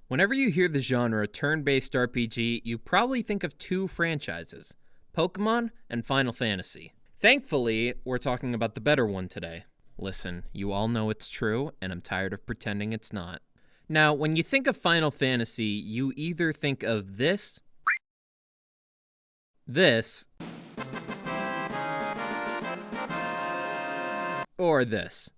Whenever you hear the genre turn-based RPG, you probably think of two franchises, Pokemon and Final Fantasy. Thankfully, we're talking about the better one today. Listen, you all know it's true, and I'm tired of pretending it's not. Now, when you think of Final Fantasy, you either think of this, or this.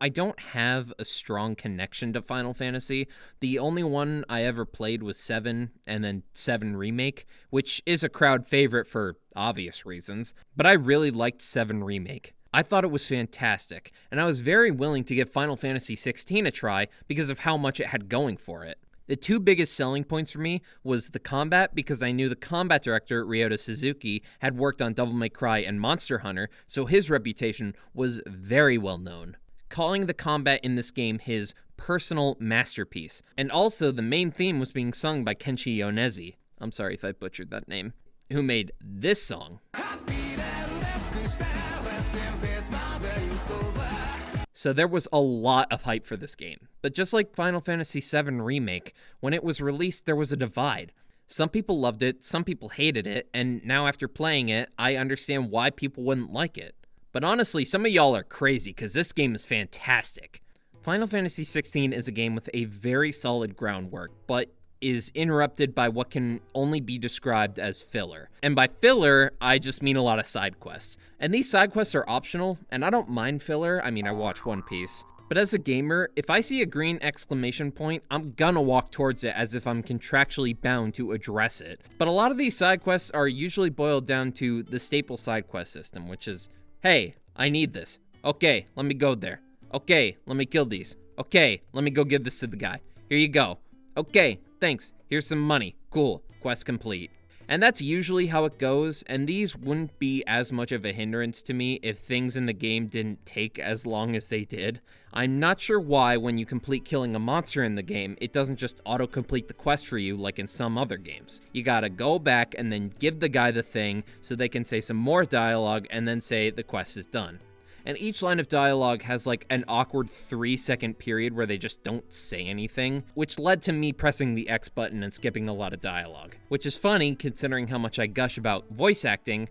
I don't have a strong connection to Final Fantasy. The only one I ever played was 7, and then 7 Remake, which is a crowd favorite for obvious reasons, but I really liked 7 Remake. I thought it was fantastic, and I was very willing to give Final Fantasy 16 a try because of how much it had going for it. The two biggest selling points for me was the combat, because I knew the combat director, Ryota Suzuki, had worked on Devil May Cry and Monster Hunter, so his reputation was very well known, calling the combat in this game his personal masterpiece. And also, the main theme was being sung by Kenshi Yonezi. I'm sorry if I butchered that name. Who made this song. So there was a lot of hype for this game. But just like Final Fantasy VII Remake, when it was released, there was a divide. Some people loved it, some people hated it, and now after playing it, I understand why people wouldn't like it. But honestly, some of y'all are crazy, because this game is fantastic. Final Fantasy XVI is a game with a very solid groundwork, but is interrupted by what can only be described as filler. And by filler, I just mean a lot of side quests. And these side quests are optional, and I don't mind filler. I mean, I watch One Piece. But as a gamer, if I see a green exclamation point, I'm gonna walk towards it as if I'm contractually bound to address it. But a lot of these side quests are usually boiled down to the staple side quest system, which is, hey, I need this. Okay, let me go there. Okay, let me kill these. Okay, let me go give this to the guy. Here you go. Okay, thanks. Here's some money. Cool. Quest complete. And that's usually how it goes, and these wouldn't be as much of a hindrance to me if things in the game didn't take as long as they did. I'm not sure why when you complete killing a monster in the game, it doesn't just auto-complete the quest for you like in some other games. You gotta go back and then give the guy the thing so they can say some more dialogue and then say the quest is done. And each line of dialogue has like an awkward 3-second period where they just don't say anything, which led to me pressing the X button and skipping a lot of dialogue. Which is funny considering how much I gush about voice acting,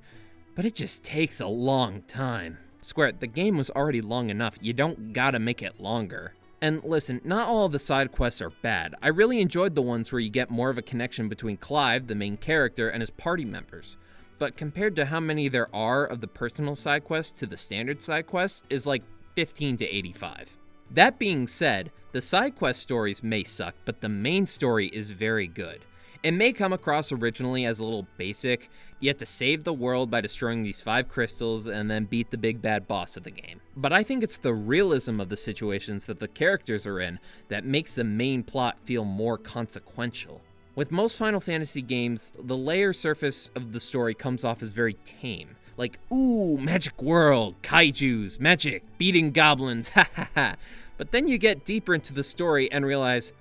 but it just takes a long time. Square, the game was already long enough, you don't gotta make it longer. And listen, not all of the side quests are bad. I really enjoyed the ones where you get more of a connection between Clive, the main character, and his party members. But compared to how many there are of the personal side quests to the standard side quests is like 15 to 85. That being said, the side quest stories may suck, but the main story is very good. It may come across originally as a little basic. You have to save the world by destroying these 5 crystals and then beat the big bad boss of the game. But I think it's the realism of the situations that the characters are in that makes the main plot feel more consequential. With most Final Fantasy games, the layer surface of the story comes off as very tame. Like, ooh, magic world, kaijus, magic, beating goblins, ha ha ha. But then you get deeper into the story and realize,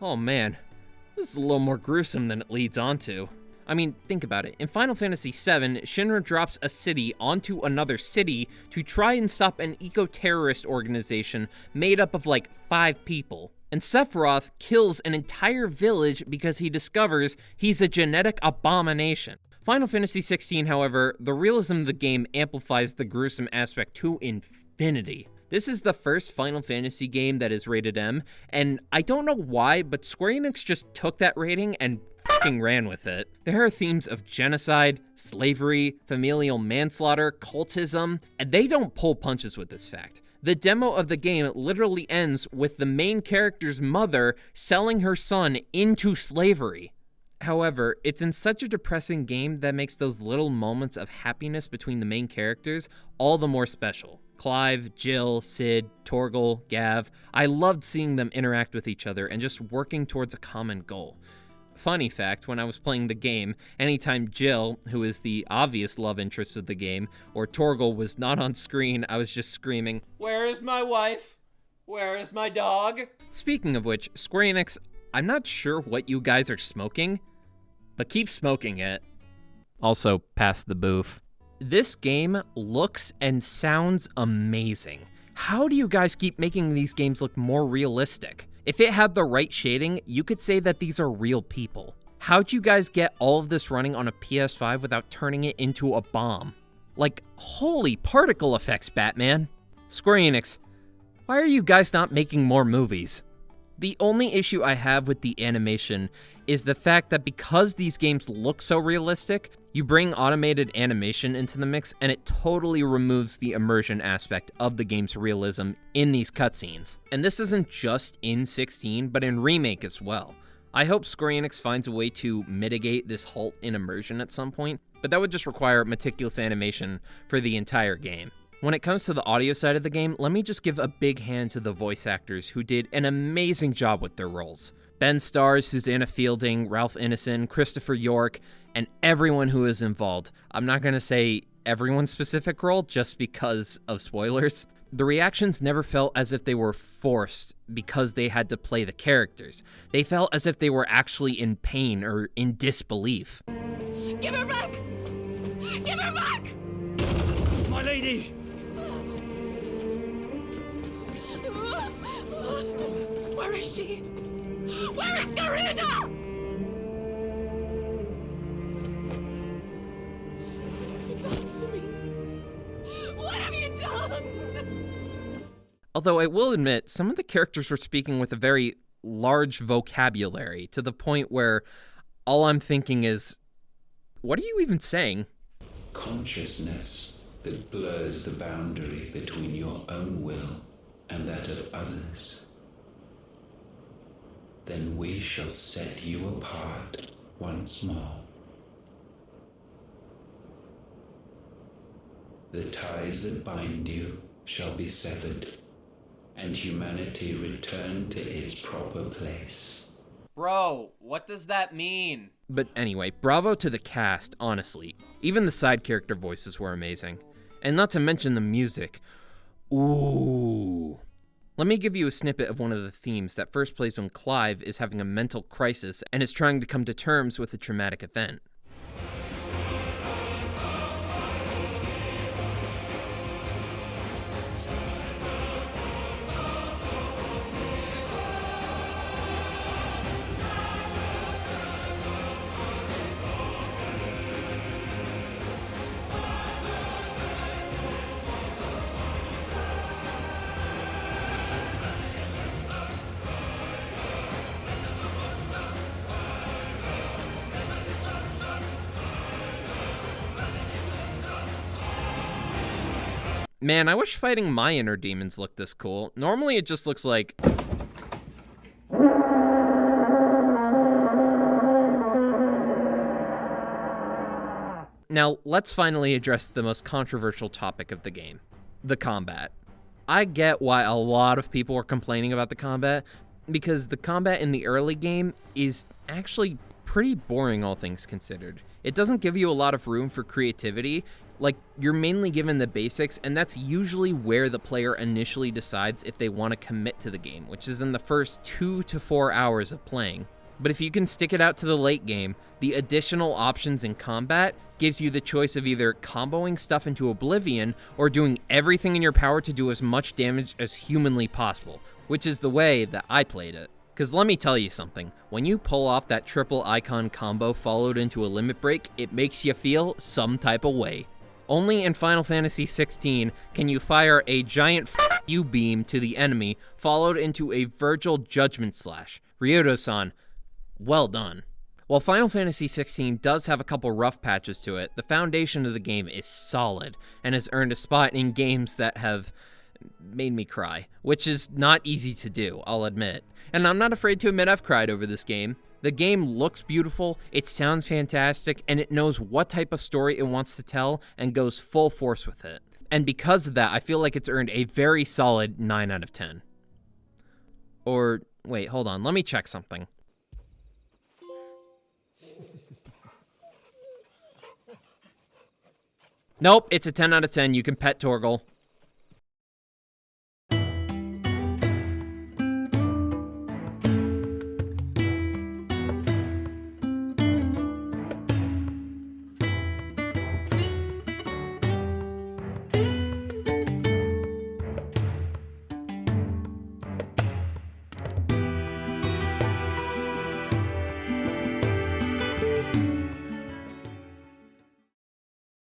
oh man, this is a little more gruesome than it leads onto. I mean, think about it. In Final Fantasy VII, Shinra drops a city onto another city to try and stop an eco-terrorist organization made up of like 5 people. And Sephiroth kills an entire village because he discovers he's a genetic abomination. Final Fantasy XVI, however, the realism of the game amplifies the gruesome aspect to infinity. This is the first Final Fantasy game that is rated M, and I don't know why, but Square Enix just took that rating and fucking ran with it. There are themes of genocide, slavery, familial manslaughter, cultism, and they don't pull punches with this fact. The demo of the game literally ends with the main character's mother selling her son into slavery. However, it's in such a depressing game that makes those little moments of happiness between the main characters all the more special. Clive, Jill, Sid, Torgal, Gav, I loved seeing them interact with each other and just working towards a common goal. Funny fact, when I was playing the game, anytime Jill, who is the obvious love interest of the game, or Torgal was not on screen, I was just screaming, "Where is my wife? Where is my dog?" Speaking of which, Square Enix, I'm not sure what you guys are smoking, but keep smoking it. Also, pass the boof. This game looks and sounds amazing. How do you guys keep making these games look more realistic? If it had the right shading, you could say that these are real people. How'd you guys get all of this running on a PS5 without turning it into a bomb? Like, holy particle effects, Batman. Square Enix, why are you guys not making more movies? The only issue I have with the animation is the fact that because these games look so realistic, you bring automated animation into the mix and it totally removes the immersion aspect of the game's realism in these cutscenes. And this isn't just in 16, but in Remake as well. I hope Square Enix finds a way to mitigate this halt in immersion at some point, but that would just require meticulous animation for the entire game. When it comes to the audio side of the game, let me just give a big hand to the voice actors who did an amazing job with their roles. Ben Starr, Susanna Fielding, Ralph Ineson, Christopher York, and everyone who is involved. I'm not going to say everyone's specific role just because of spoilers. The reactions never felt as if they were forced because they had to play the characters. They felt as if they were actually in pain or in disbelief. Give her back! Give her back! My lady! Where is she? Where is Garuda? What have you done to me? What have you done? Although I will admit, some of the characters were speaking with a very large vocabulary to the point where all I'm thinking is, what are you even saying? Consciousness that blurs the boundary between your own will and that of others. Then we shall set you apart once more. The ties that bind you shall be severed, and humanity return to its proper place. Bro, what does that mean? But anyway, bravo to the cast, honestly. Even the side character voices were amazing. And not to mention the music. Ooh. Let me give you a snippet of one of the themes that first plays when Clive is having a mental crisis and is trying to come to terms with a traumatic event. Man, I wish fighting my inner demons looked this cool. Normally it just looks like... Now, let's finally address the most controversial topic of the game, the combat. I get why a lot of people are complaining about the combat, because the combat in the early game is actually pretty boring, all things considered. It doesn't give you a lot of room for creativity. Like, you're mainly given the basics, and that's usually where the player initially decides if they want to commit to the game, which is in the first 2 to 4 hours of playing. But if you can stick it out to the late game, the additional options in combat gives you the choice of either comboing stuff into oblivion or doing everything in your power to do as much damage as humanly possible, which is the way that I played it. Because let me tell you something, when you pull off that triple icon combo followed into a limit break, it makes you feel some type of way. Only in Final Fantasy XVI can you fire a giant F you beam to the enemy, followed into a Virgil Judgment Slash. Ryoto-san, well done. While Final Fantasy XVI does have a couple rough patches to it, the foundation of the game is solid, and has earned a spot in games that have made me cry, which is not easy to do, I'll admit. And I'm not afraid to admit I've cried over this game. The game looks beautiful, it sounds fantastic, and it knows what type of story it wants to tell and goes full force with it. And because of that, I feel like it's earned a very solid 9 out of 10. Or, wait, hold on, let me check something. Nope, it's a 10 out of 10, you can pet Torgal.